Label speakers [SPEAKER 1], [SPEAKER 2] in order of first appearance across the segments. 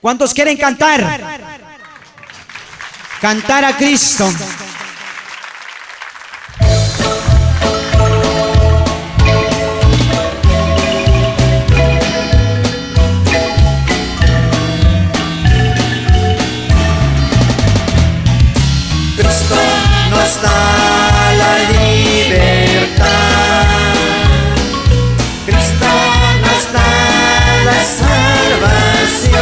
[SPEAKER 1] ¿Cuántos quieren cantar? Cantar a Cristo.
[SPEAKER 2] Cristo nos da la libertad, Cristo nos da la salvación,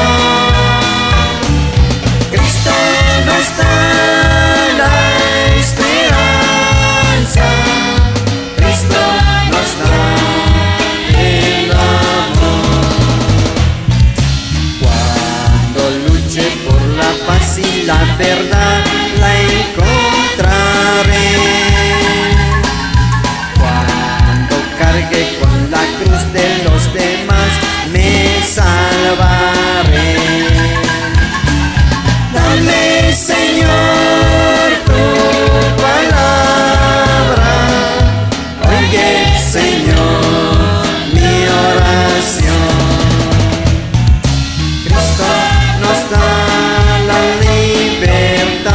[SPEAKER 2] Cristo nos da la esperanza, Cristo nos da el amor. Cuando luche por la paz y la verdad, la encontraré. Cuando cargue con la cruz de los demás, me salvaré. Dame, Señor, tu palabra. Oye, Señor, mi oración. Cristo nos da la libertad,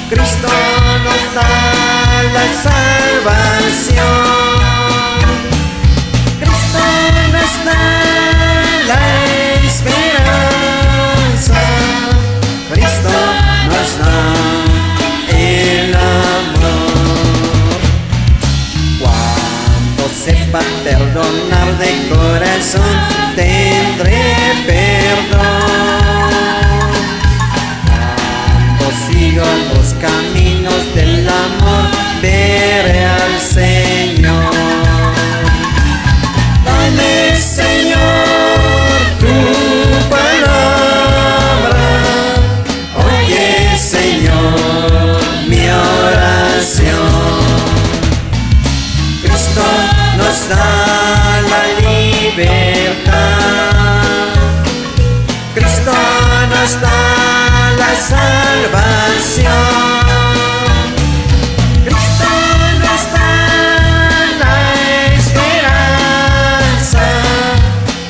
[SPEAKER 2] Cristo nos da la salvación, Cristo nos da la esperanza, Cristo nos da el amor. Cuando sepa perdonar de corazón, tendré perdón. Cuando sigo los caminos del amor, veré al Señor. Dame, Señor, tu palabra. Oye, Señor, mi oración. Cristo nos da la libertad, Cristo nos da la salvación, Cristo nos da la esperanza,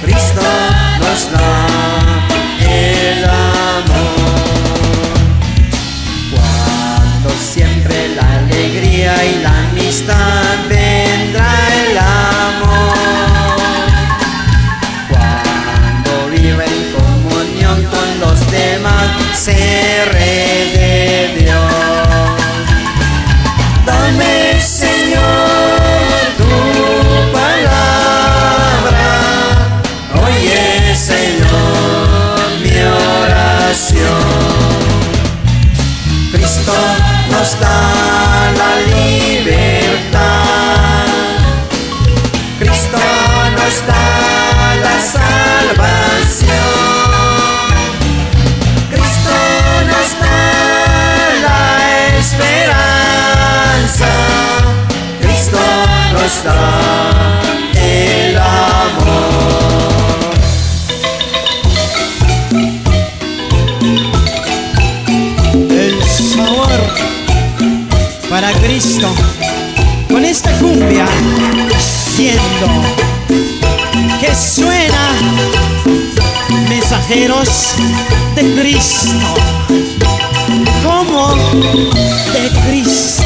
[SPEAKER 2] Cristo nos da el amor. Cuando siempre la alegría y la amistad, vendrá el amor. Cuando viva en comunión con los demás, seré de Dios. Dame, Señor, tu palabra. Oye, Señor, mi oración. Cristo nos da la libertad, Cristo nos da la salvación, Cristo nos da la esperanza, Cristo nos da el amor.
[SPEAKER 1] El sabor para Cristo. Con esta cumbia, siendo que suena, mensajeros de Cristo, como de Cristo.